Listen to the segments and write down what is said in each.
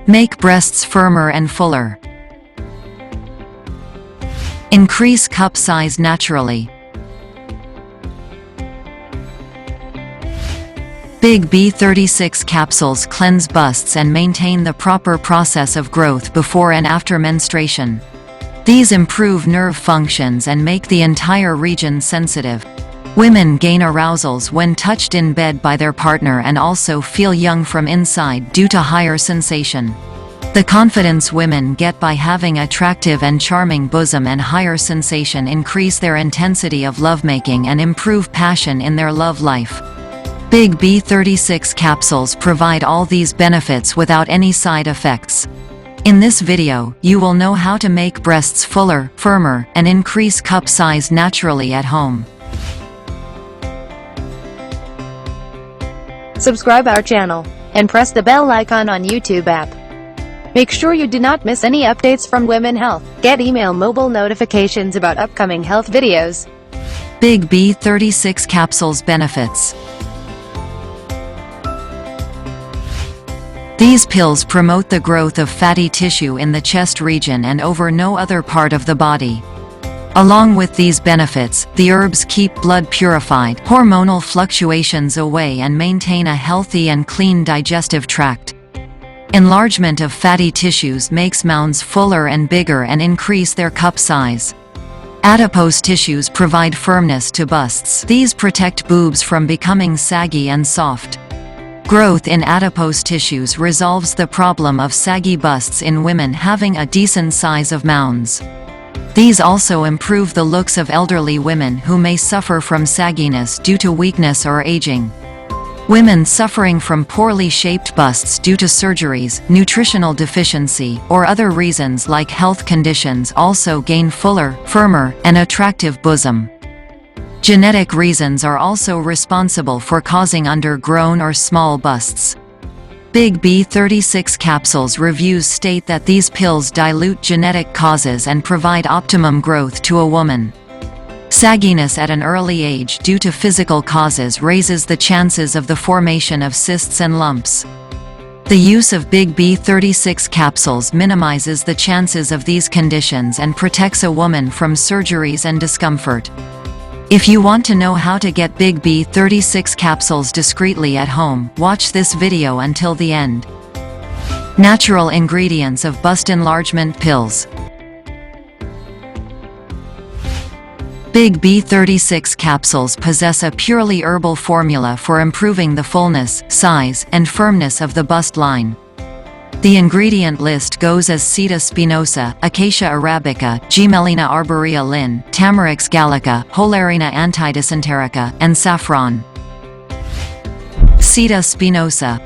Make breasts firmer and fuller. Increase cup size naturally. Big B36 capsules cleanse busts and maintain the proper process of growth before and after menstruation. These improve nerve functions and make the entire region sensitive. Women gain arousals when touched in bed by their partner and also feel young from inside due to higher sensation. The confidence women get by having attractive and charming bosom and higher sensation increase their intensity of lovemaking and improve passion in their love life. Big B36 capsules provide all these benefits without any side effects. In this video, you will know how to make breasts fuller, firmer, and increase cup size naturally at home. Subscribe our channel and press the bell icon on YouTube app. Make sure you do not miss any updates from Women Health. Get email mobile notifications about upcoming health videos. Big B36 capsules benefits. These pills promote the growth of fatty tissue in the chest region and over no other part of the body. Along with these benefits, the herbs keep blood purified, hormonal fluctuations away and maintain a healthy and clean digestive tract. Enlargement of fatty tissues makes mounds fuller and bigger and increase their cup size. Adipose tissues provide firmness to busts. These protect boobs from becoming saggy and soft. Growth in adipose tissues resolves the problem of saggy busts in women having a decent size of mounds. These also improve the looks of elderly women who may suffer from sagginess due to weakness or aging. Women suffering from poorly shaped busts due to surgeries, nutritional deficiency, or other reasons like health conditions also gain fuller, firmer, and attractive bosom. Genetic reasons are also responsible for causing undergrown or small busts. Big B36 capsules reviews state that these pills dilute genetic causes and provide optimum growth to a woman. Sagginess at an early age due to physical causes raises the chances of the formation of cysts and lumps. The use of Big B36 capsules minimizes the chances of these conditions and protects a woman from surgeries and discomfort. If you want to know how to get Big B36 capsules discreetly at home, watch this video until the end. Natural ingredients of bust enlargement pills. Big B36 capsules possess a purely herbal formula for improving the fullness, size, and firmness of the bust line. The ingredient list goes as Sida spinosa, Acacia arabica, Gmelina arborea Linn., Tamarix gallica, Holarina antidysenterica, and saffron. Sida spinosa.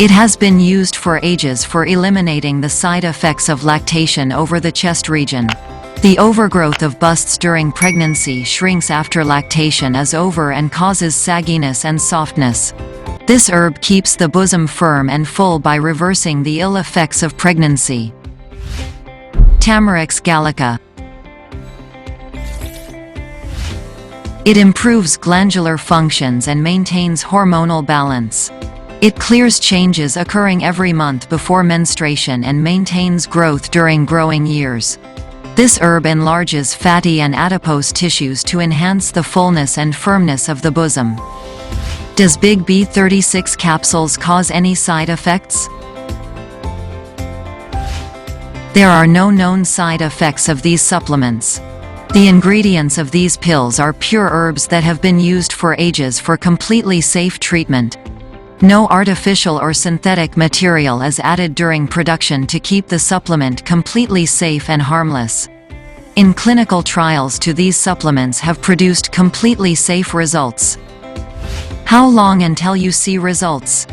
It has been used for ages for eliminating the side effects of lactation over the chest region. The overgrowth of busts during pregnancy shrinks after lactation is over and causes sagginess and softness. This herb keeps the bosom firm and full by reversing the ill effects of pregnancy. Tamarix gallica. It improves glandular functions and maintains hormonal balance. It clears changes occurring every month before menstruation and maintains growth during growing years. This herb enlarges fatty and adipose tissues to enhance the fullness and firmness of the bosom. Does Big B36 capsules cause any side effects? There are no known side effects of these supplements. The ingredients of these pills are pure herbs that have been used for ages for completely safe treatment. No artificial or synthetic material is added during production to keep the supplement completely safe and harmless. In clinical trials these supplements have produced completely safe results. How long until you see results?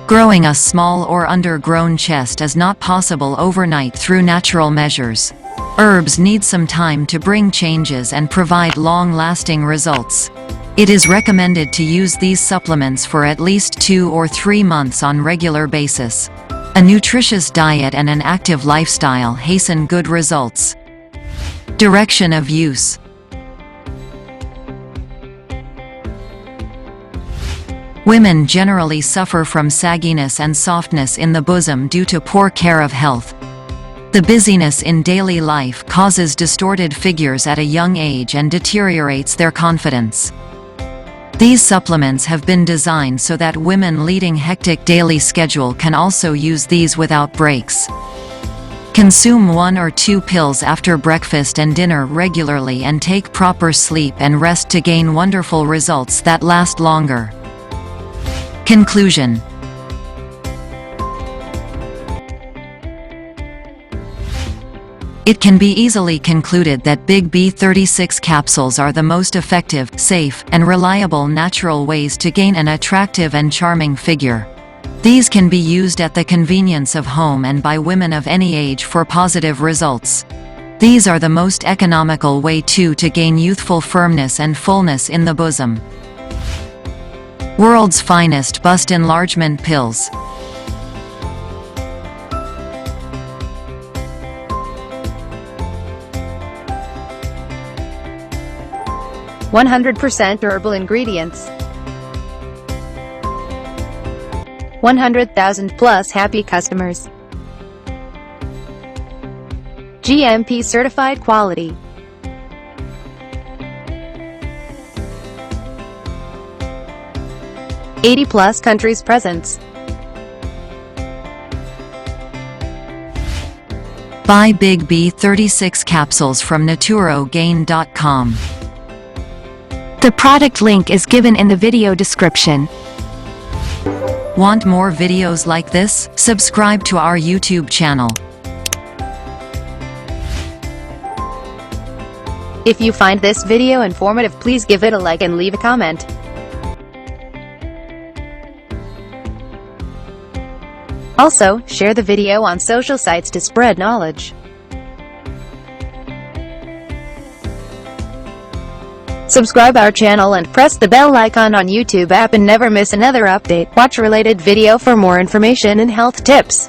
Growing a small or undergrown chest is not possible overnight through natural measures. Herbs need some time to bring changes and provide long-lasting results. It is recommended to use these supplements for at least 2 or 3 months on regular basis. A nutritious diet and an active lifestyle hasten good results. Direction of use. Women generally suffer from sagginess and softness in the bosom due to poor care of health. The busyness in daily life causes distorted figures at a young age and deteriorates their confidence. These supplements have been designed so that women leading hectic daily schedule can also use these without breaks. Consume 1 or 2 pills after breakfast and dinner regularly and take proper sleep and rest to gain wonderful results that last longer. Conclusion. It can be easily concluded that Big B36 capsules are the most effective, safe, and reliable natural ways to gain an attractive and charming figure. These can be used at the convenience of home and by women of any age for positive results. These are the most economical way to gain youthful firmness and fullness in the bosom. World's finest bust enlargement pills. %100% herbal ingredients. 100,000 plus happy customers. GMP certified quality. +80 countries presence. Buy Big B36 capsules from naturogain.com. The product link is given in the video description. Want more videos like this? Subscribe to our YouTube channel. If you find this video informative, please give it a like and leave a comment. Also, share the video on social sites to spread knowledge. Subscribe our channel and press the bell icon on YouTube app and never miss another update. Watch related video for more information and health tips.